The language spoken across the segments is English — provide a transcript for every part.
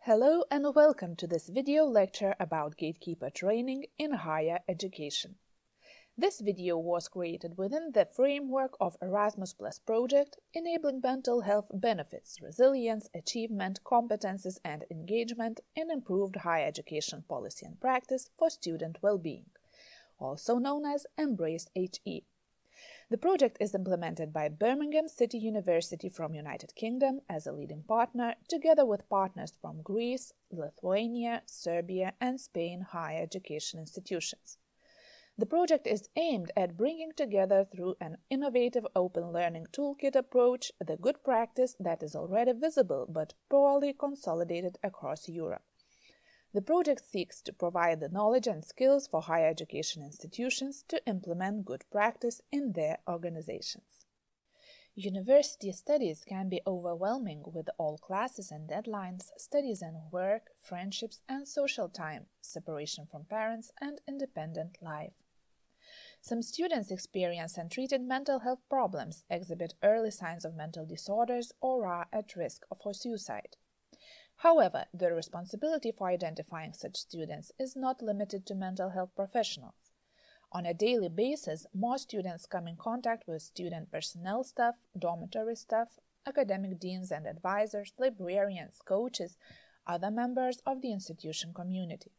Hello and welcome to this video lecture about Gatekeeper training in higher education. This video was created within the framework of Erasmus Plus project, enabling mental health benefits, resilience, achievement, competences and engagement in improved higher education policy and practice for student well-being, also known as Embrace HE. The project is implemented by Birmingham City University from United Kingdom as a leading partner, together with partners from Greece, Lithuania, Serbia and Spain higher education institutions. The project is aimed at bringing together through an innovative open learning toolkit approach the good practice that is already visible but poorly consolidated across Europe. The project seeks to provide the knowledge and skills for higher education institutions to implement good practice in their organizations. University studies can be overwhelming with all classes and deadlines, studies and work, friendships and social time, separation from parents and independent life. Some students experience untreated mental health problems, exhibit early signs of mental disorders, or are at risk for suicide. However, the responsibility for identifying such students is not limited to mental health professionals. On a daily basis, more students come in contact with student personnel staff, dormitory staff, academic deans and advisors, librarians, coaches, other members of the institution community.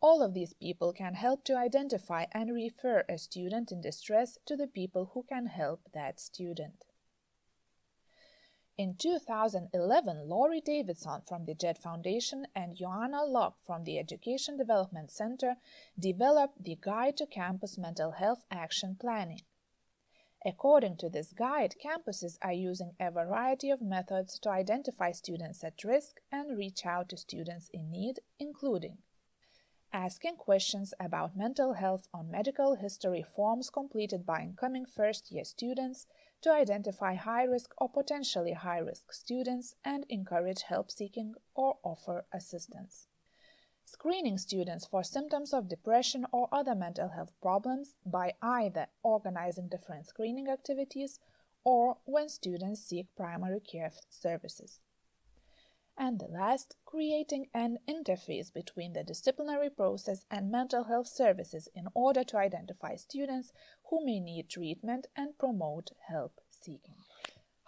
All of these people can help to identify and refer a student in distress to the people who can help that student. In 2011, Laurie Davidson from the JET Foundation and Joanna Locke from the Education Development Center developed the Guide to Campus Mental Health Action Planning. According to this guide, campuses are using a variety of methods to identify students at risk and reach out to students in need, including asking questions about mental health on medical history forms completed by incoming first-year students to identify high-risk or potentially high-risk students and encourage help-seeking or offer assistance. Screening students for symptoms of depression or other mental health problems by either organizing different screening activities or when students seek primary care services. And the last, creating an interface between the disciplinary process and mental health services in order to identify students who may need treatment and promote help seeking.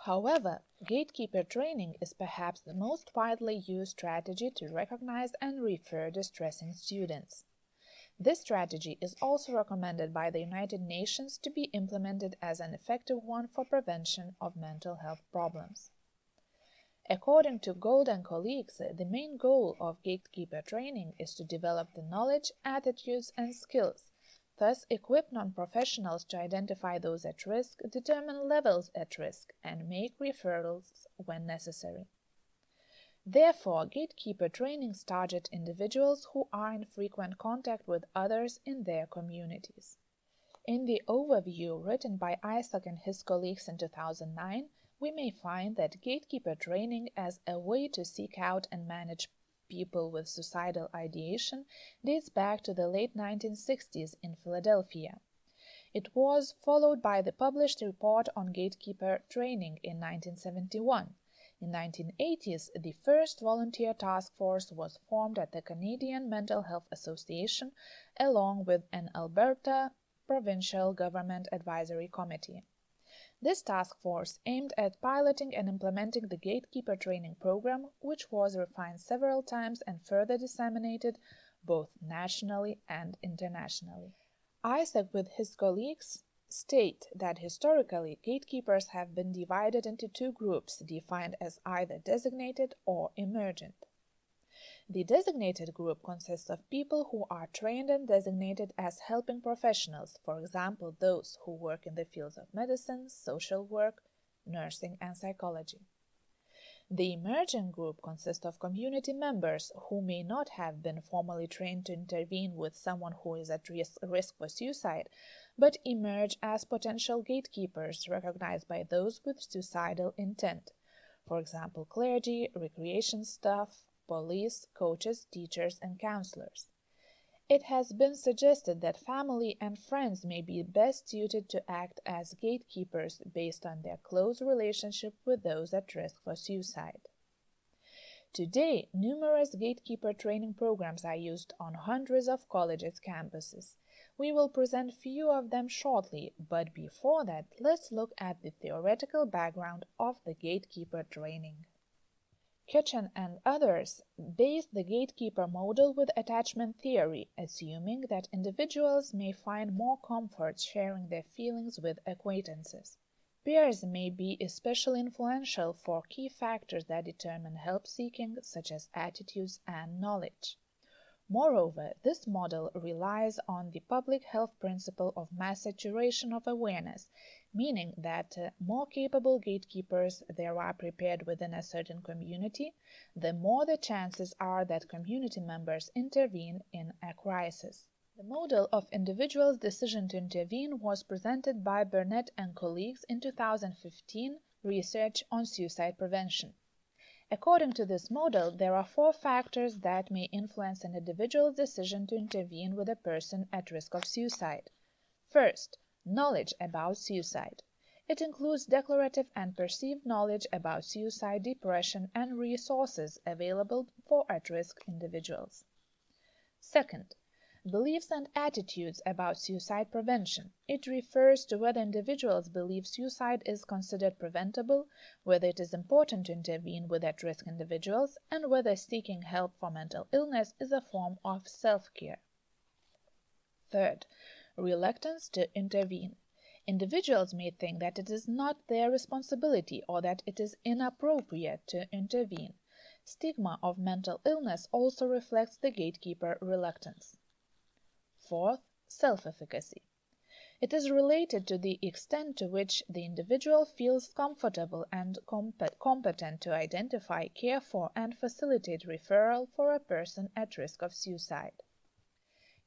However, Gatekeeper training is perhaps the most widely used strategy to recognize and refer distressing students. This strategy is also recommended by the United Nations to be implemented as an effective one for prevention of mental health problems. According to Gold and colleagues, the main goal of Gatekeeper training is to develop the knowledge, attitudes and skills, thus equip non-professionals to identify those at risk, determine levels at risk, and make referrals when necessary. Therefore, Gatekeeper trainings target individuals who are in frequent contact with others in their communities. In the overview written by Isaac and his colleagues in 2009, we may find that Gatekeeper training as a way to seek out and manage people with suicidal ideation dates back to the late 1960s in Philadelphia. It was followed by the published report on Gatekeeper training in 1971. In the 1980s, the first volunteer task force was formed at the Canadian Mental Health Association along with an Alberta Provincial Government Advisory Committee. This task force aimed at piloting and implementing the Gatekeeper training program, which was refined several times and further disseminated both nationally and internationally. Isaac with his colleagues state that historically gatekeepers have been divided into two groups defined as either designated or emergent. The designated group consists of people who are trained and designated as helping professionals, for example, those who work in the fields of medicine, social work, nursing, and psychology. The emergent group consists of community members who may not have been formally trained to intervene with someone who is at risk for suicide, but emerge as potential gatekeepers recognized by those with suicidal intent, for example, clergy, recreation staff, police, coaches, teachers, and counselors. It has been suggested that family and friends may be best suited to act as gatekeepers based on their close relationship with those at risk for suicide. Today, numerous Gatekeeper training programs are used on hundreds of colleges' campuses. We will present few of them shortly, but before that, let's look at the theoretical background of the Gatekeeper training. Kitchen and others based the Gatekeeper model with attachment theory, assuming that individuals may find more comfort sharing their feelings with acquaintances. Peers may be especially influential for key factors that determine help-seeking, such as attitudes and knowledge. Moreover, this model relies on the public health principle of mass saturation of awareness, meaning that more capable gatekeepers there are prepared within a certain community, the more the chances are that community members intervene in a crisis. The model of individuals' decision to intervene was presented by Burnett and colleagues in 2015 research on suicide prevention. According to this model, there are 4 factors that may influence an individual's decision to intervene with a person at risk of suicide. First, knowledge about suicide. It includes declarative and perceived knowledge about suicide, depression, and resources available for at-risk individuals. Second, beliefs and attitudes about suicide prevention. It refers to whether individuals believe suicide is considered preventable, whether it is important to intervene with at-risk individuals, and whether seeking help for mental illness is a form of self-care. Third, reluctance to intervene. Individuals may think that it is not their responsibility or that it is inappropriate to intervene. Stigma of mental illness also reflects the gatekeeper reluctance. Fourth, self-efficacy. It is related to the extent to which the individual feels comfortable and competent to identify, care for, and facilitate referral for a person at risk of suicide.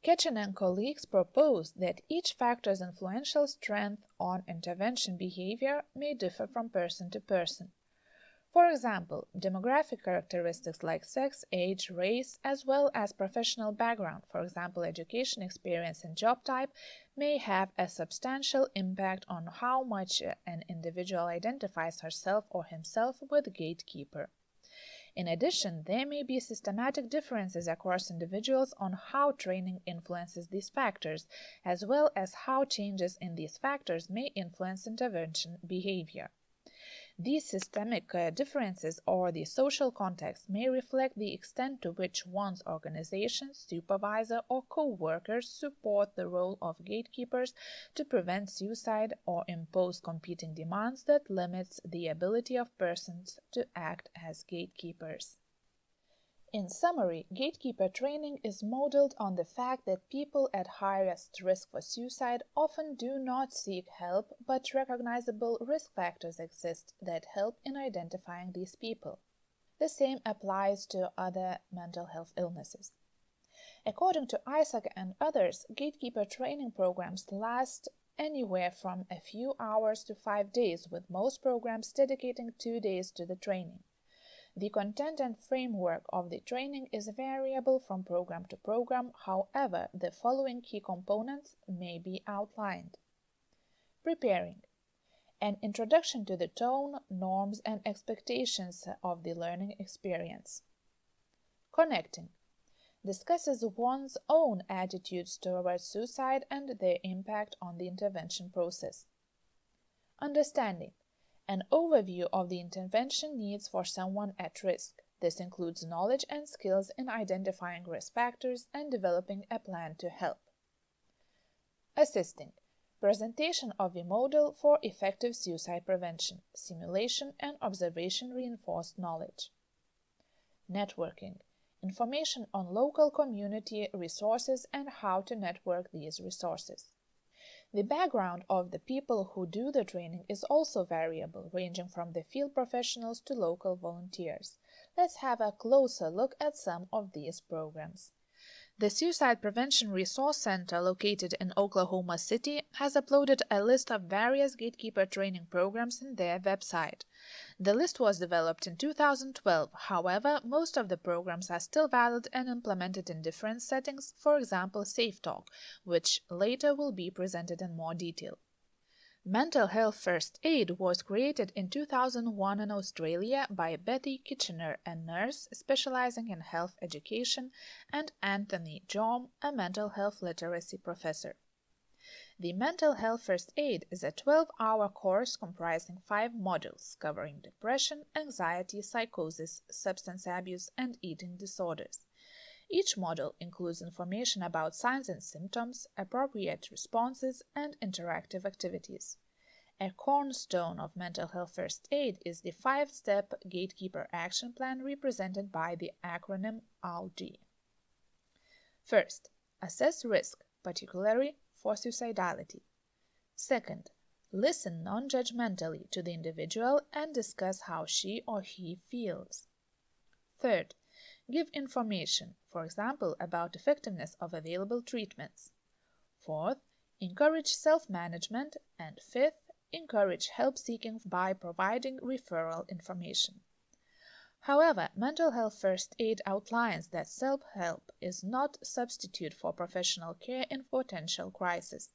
Ketchen and colleagues propose that each factor's influential strength on intervention behavior may differ from person to person. For example, demographic characteristics like sex, age, race, as well as professional background, for example, education, experience, and job type, may have a substantial impact on how much an individual identifies herself or himself with Gatekeeper. In addition, there may be systematic differences across individuals on how training influences these factors, as well as how changes in these factors may influence intervention behavior. These systemic differences or the social context may reflect the extent to which one's organization, supervisor, or co-workers support the role of gatekeepers to prevent suicide or impose competing demands that limits the ability of persons to act as gatekeepers. In summary, Gatekeeper training is modeled on the fact that people at highest risk for suicide often do not seek help, but recognizable risk factors exist that help in identifying these people. The same applies to other mental health illnesses. According to Isaac and others, Gatekeeper training programs last anywhere from a few hours to 5 days, with most programs dedicating 2 days to the training. The content and framework of the training is variable from program to program, however, the following key components may be outlined. Preparing. An introduction to the tone, norms, and expectations of the learning experience. Connecting. Discusses one's own attitudes towards suicide and their impact on the intervention process. Understanding. An overview of the intervention needs for someone at risk. This includes knowledge and skills in identifying risk factors and developing a plan to help. Assisting. Presentation of a model for effective suicide prevention, simulation and observation reinforced knowledge. Networking. Information on local community resources and how to network these resources. The background of the people who do the training is also variable, ranging from the field professionals to local volunteers. Let's have a closer look at some of these programs. The Suicide Prevention Resource Center, located in Oklahoma City, has uploaded a list of various Gatekeeper training programs in their website. The list was developed in 2012, however, most of the programs are still valid and implemented in different settings, for example, Safe Talk, which later will be presented in more detail. Mental health first aid was created in 2001 in Australia by Betty Kitchener, a nurse specializing in health education, and Anthony Jom, a mental health literacy professor. The Mental Health First Aid is a 12-hour course comprising 5 modules covering depression, anxiety, psychosis, substance abuse, and eating disorders. Each module includes information about signs and symptoms, appropriate responses, and interactive activities. A cornerstone of mental health first aid is the 5-step Gatekeeper action plan represented by the acronym ALG. First, assess risk, particularly for suicidality. Second, listen non-judgmentally to the individual and discuss how she or he feels. Third, give information, for example, about effectiveness of available treatments. Fourth, encourage self-management. And fifth, encourage help-seeking by providing referral information. However, mental health first aid outlines that self-help is not a substitute for professional care in potential crisis.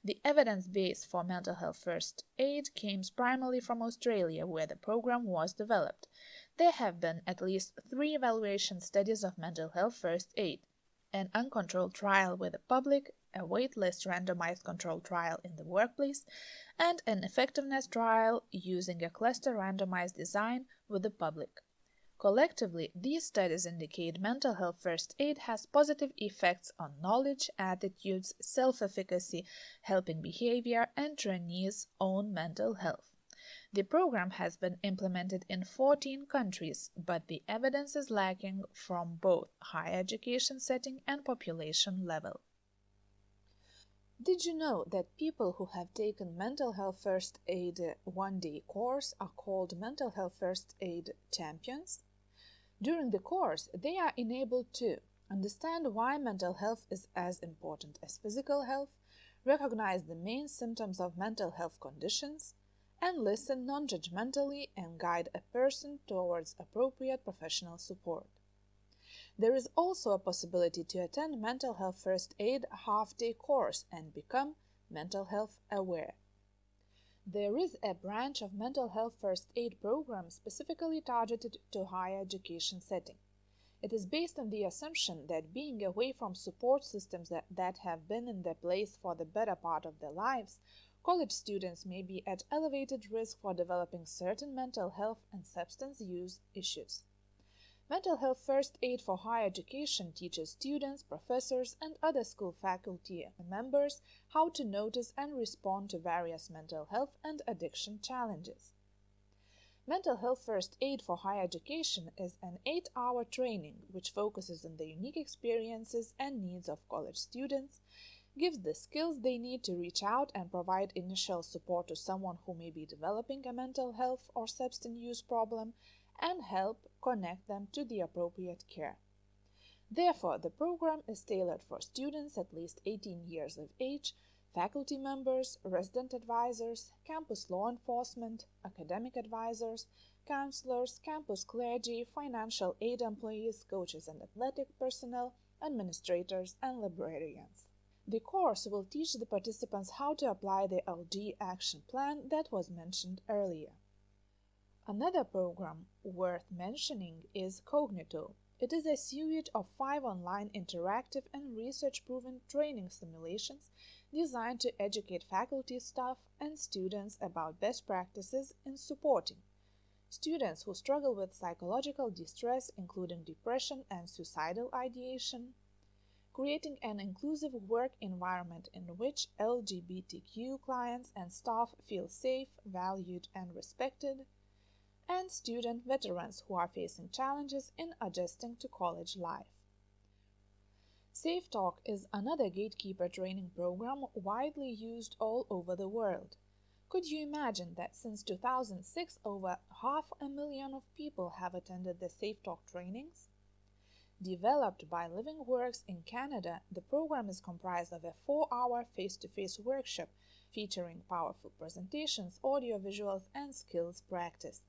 The evidence base for mental health first aid came primarily from Australia, where the program was developed. There have been at least 3 evaluation studies of mental health first aid: an uncontrolled trial with the public, a waitlist randomized controlled trial in the workplace, and an effectiveness trial using a cluster randomized design with the public. Collectively, these studies indicate mental health first aid has positive effects on knowledge, attitudes, self-efficacy, helping behavior, and trainees' own mental health. The program has been implemented in 14 countries, but the evidence is lacking from both higher education setting and population level. Did you know that people who have taken mental health first aid one-day course are called mental health first aid champions? During the course, they are enabled to understand why mental health is as important as physical health, recognize the main symptoms of mental health conditions, and listen non-judgmentally and guide a person towards appropriate professional support. There is also a possibility to attend mental health first aid half-day course and become mental health aware. There is a branch of mental health first aid program specifically targeted to higher education setting. It is based on the assumption that being away from support systems that have been in their place for the better part of their lives, college students may be at elevated risk for developing certain mental health and substance use issues. Mental health first aid for higher education teaches students, professors, and other school faculty members how to notice and respond to various mental health and addiction challenges. Mental health first aid for higher education is an 8-hour training which focuses on the unique experiences and needs of college students, gives the skills they need to reach out and provide initial support to someone who may be developing a mental health or substance use problem, and help connect them to the appropriate care. Therefore, the program is tailored for students at least 18 years of age, faculty members, resident advisors, campus law enforcement, academic advisors, counselors, campus clergy, financial aid employees, coaches and athletic personnel, administrators, and librarians. The course will teach the participants how to apply the LG action plan that was mentioned earlier. Another program worth mentioning is Cognito. It is a suite of 5 online interactive and research-proven training simulations designed to educate faculty, staff, and students about best practices in supporting students who struggle with psychological distress, including depression and suicidal ideation, creating an inclusive work environment in which LGBTQ clients and staff feel safe, valued, and respected, and student veterans who are facing challenges in adjusting to college life. Safe Talk is another Gatekeeper training program widely used all over the world. Could you imagine that since 2006 over 500,000 of people have attended the Safe Talk trainings? Developed by Living Works in Canada, the program is comprised of a 4-hour face-to-face workshop featuring powerful presentations, audio visuals, and skills practice.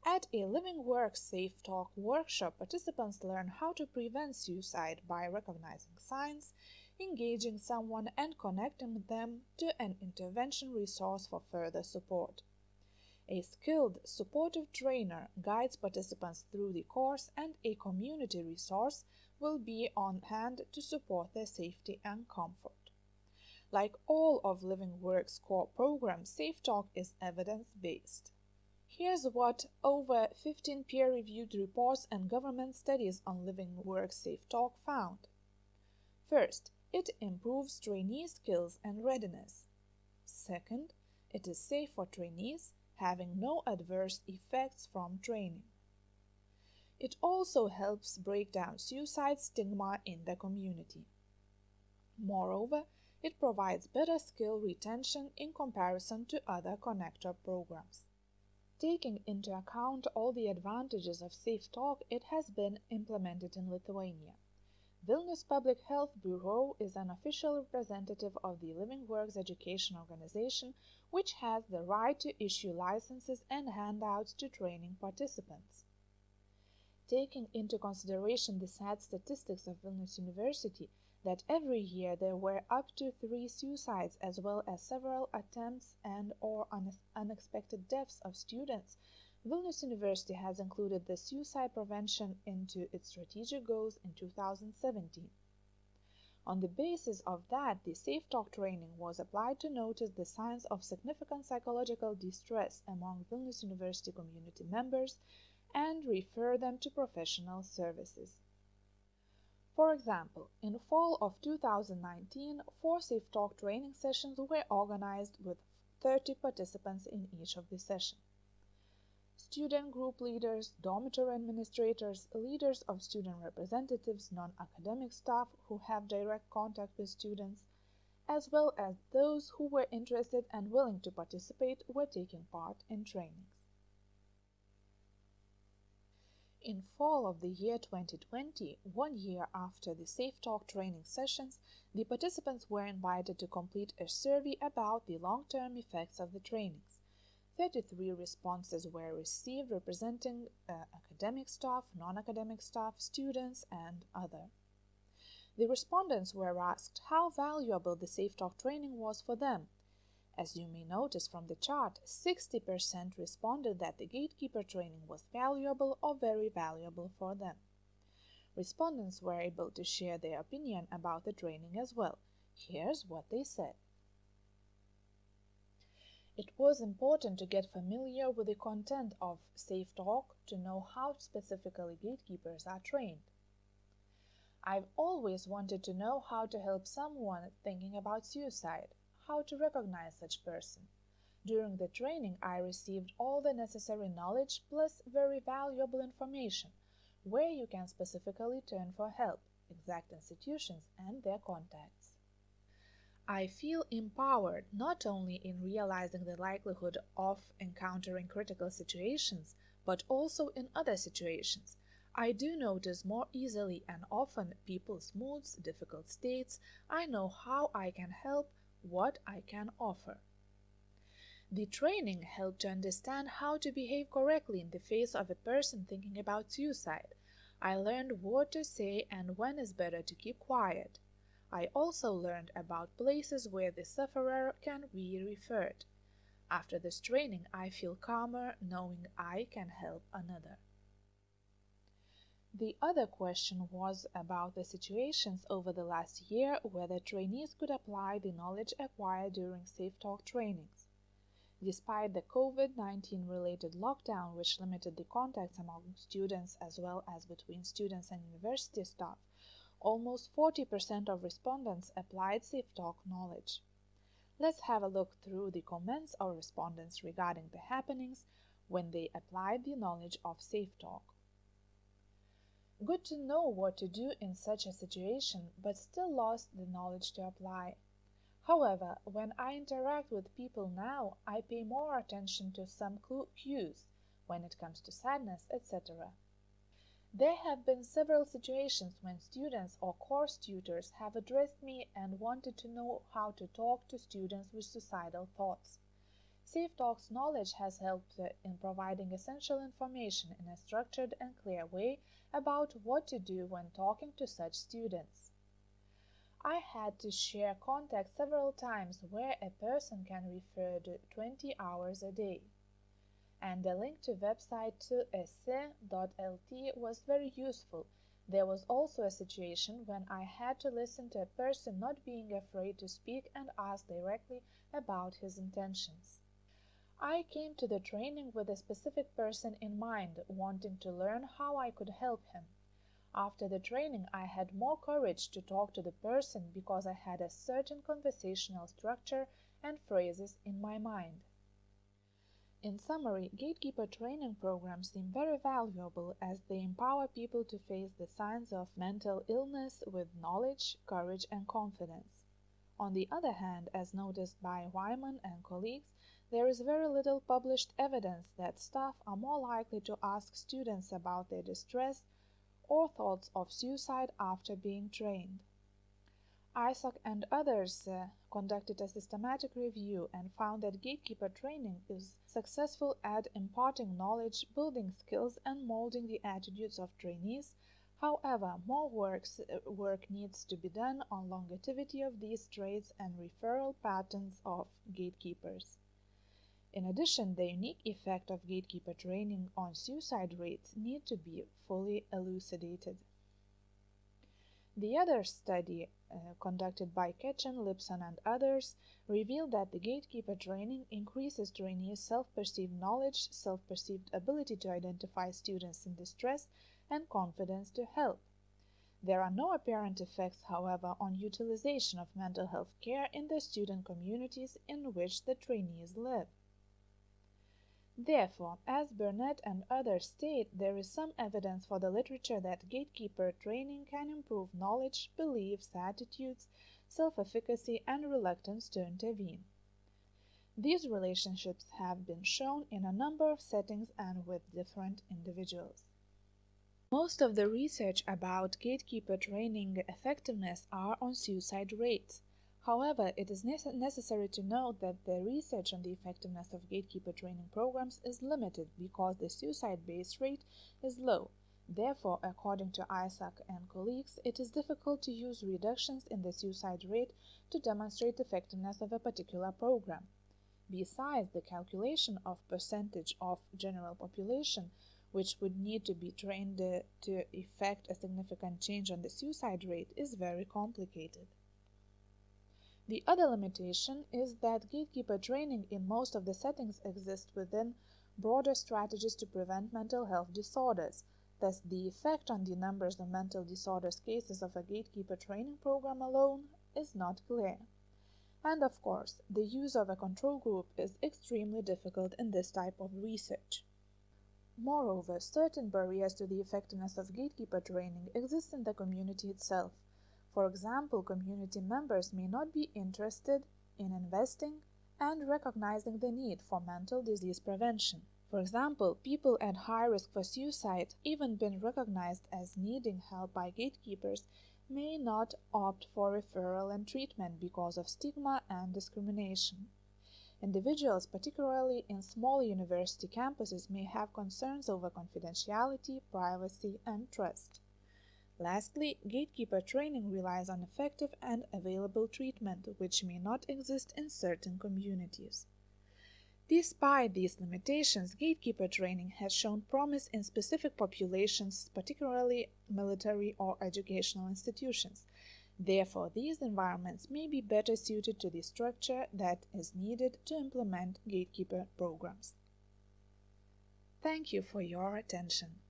At a Living Works Safe Talk workshop, participants learn how to prevent suicide by recognizing signs, engaging someone and connecting them to an intervention resource for further support. A skilled, supportive trainer guides participants through the course, and a community resource will be on hand to support their safety and comfort. Like all of Living Works core programs, Safe Talk is evidence-based. Here's what over 15 peer-reviewed reports and government studies on Living Works Safe Talk found. First, it improves trainee skills and readiness. Second, it is safe for trainees, having no adverse effects from training. It also helps break down suicide stigma in the community. Moreover, it provides better skill retention in comparison to other connector programs. Taking into account all the advantages of Safe Talk, it has been implemented in Lithuania. Vilnius Public Health Bureau is an official representative of the Living Works Education Organization, which has the right to issue licenses and handouts to training participants. Taking into consideration the sad statistics of Vilnius University, that every year there were up to 3 suicides as well as several attempts and/or unexpected deaths of students, Vilnius University has included the suicide prevention into its strategic goals in 2017. On the basis of that, the Safe Talk training was applied to notice the signs of significant psychological distress among Vilnius University community members and refer them to professional services. For example, in fall of 2019, 4 Safe Talk training sessions were organized with 30 participants in each of the sessions. Student group leaders, dormitory administrators, leaders of student representatives, non-academic staff who have direct contact with students, as well as those who were interested and willing to participate were taking part in trainings. In fall of the year 2020, 1 year after the Safe Talk training sessions, the participants were invited to complete a survey about the long-term effects of the trainings. 33 responses were received representing academic staff, non-academic staff, students, and other. The respondents were asked how valuable the Safe Talk training was for them. As you may notice from the chart, 60% responded that the Gatekeeper training was valuable or very valuable for them. Respondents were able to share their opinion about the training as well. Here's what they said. It was important to get familiar with the content of Safe Talk to know how specifically gatekeepers are trained. I've always wanted to know how to help someone thinking about suicide, how to recognize such person. During the training, I received all the necessary knowledge plus very valuable information, where you can specifically turn for help, exact institutions and their contacts. I feel empowered not only in realizing the likelihood of encountering critical situations, but also in other situations. I do notice more easily and often people's moods, difficult states. I know how I can help, what I can offer. The training helped to understand how to behave correctly in the face of a person thinking about suicide. I learned what to say and when is better to keep quiet. I also learned about places where the sufferer can be referred. After this training, I feel calmer knowing I can help another. The other question was about the situations over the last year where the trainees could apply the knowledge acquired during Safe Talk trainings. Despite the COVID-19 related lockdown, which limited the contacts among students as well as between students and university staff, almost 40% of respondents applied Safe Talk knowledge. Let's have a look through the comments of respondents regarding the happenings when they applied the knowledge of Safe Talk. Good to know what to do in such a situation, but still lost the knowledge to apply. However, when I interact with people now, I pay more attention to some cues when it comes to sadness, etc. There have been several situations when students or course tutors have addressed me and wanted to know how to talk to students with suicidal thoughts. Safe Talk's knowledge has helped in providing essential information in a structured and clear way about what to do when talking to such students. I had to share contact several times where a person can refer to 20 hours a day. And the link to website to esse.lt was very useful. There was also a situation when I had to listen to a person not being afraid to speak and ask directly about his intentions. I came to the training with a specific person in mind, wanting to learn how I could help him. After the training, I had more courage to talk to the person because I had a certain conversational structure and phrases in my mind. In summary, Gatekeeper training programs seem very valuable as they empower people to face the signs of mental illness with knowledge, courage, and confidence. On the other hand, as noticed by Wyman and colleagues, there is very little published evidence that staff are more likely to ask students about their distress or thoughts of suicide after being trained. Isaac and others conducted a systematic review and found that Gatekeeper training is successful at imparting knowledge, building skills, and molding the attitudes of trainees. However, more work needs to be done on longevity of these traits and referral patterns of gatekeepers. In addition, the unique effect of Gatekeeper training on suicide rates need to be fully elucidated. The other study, conducted by Ketchen, Lipson, and others, revealed that the Gatekeeper training increases trainees' self-perceived knowledge, self-perceived ability to identify students in distress, and confidence to help. There are no apparent effects, however, on utilization of mental health care in the student communities in which the trainees live. Therefore, as Burnett and others state, there is some evidence for the literature that Gatekeeper training can improve knowledge, beliefs, attitudes, self-efficacy, and reluctance to intervene. These relationships have been shown in a number of settings and with different individuals. Most of the research about Gatekeeper training effectiveness are on suicide rates. However, it is necessary to note that the research on the effectiveness of Gatekeeper training programs is limited because the suicide base rate is low. Therefore, according to Isaac and colleagues, it is difficult to use reductions in the suicide rate to demonstrate effectiveness of a particular program. Besides, the calculation of percentage of general population, which would need to be trained to effect a significant change on the suicide rate, is very complicated. The other limitation is that Gatekeeper training in most of the settings exists within broader strategies to prevent mental health disorders. Thus, the effect on the numbers of mental disorders cases of a Gatekeeper training program alone is not clear. And of course, the use of a control group is extremely difficult in this type of research. Moreover, certain barriers to the effectiveness of Gatekeeper training exist in the community itself. For example, community members may not be interested in investing and recognizing the need for mental disease prevention. For example, people at high risk for suicide, even been recognized as needing help by gatekeepers, may not opt for referral and treatment because of stigma and discrimination. Individuals, particularly in small university campuses, may have concerns over confidentiality, privacy, and trust. Lastly, Gatekeeper training relies on effective and available treatment, which may not exist in certain communities. Despite these limitations, Gatekeeper training has shown promise in specific populations, particularly military or educational institutions. Therefore, these environments may be better suited to the structure that is needed to implement Gatekeeper programs. Thank you for your attention.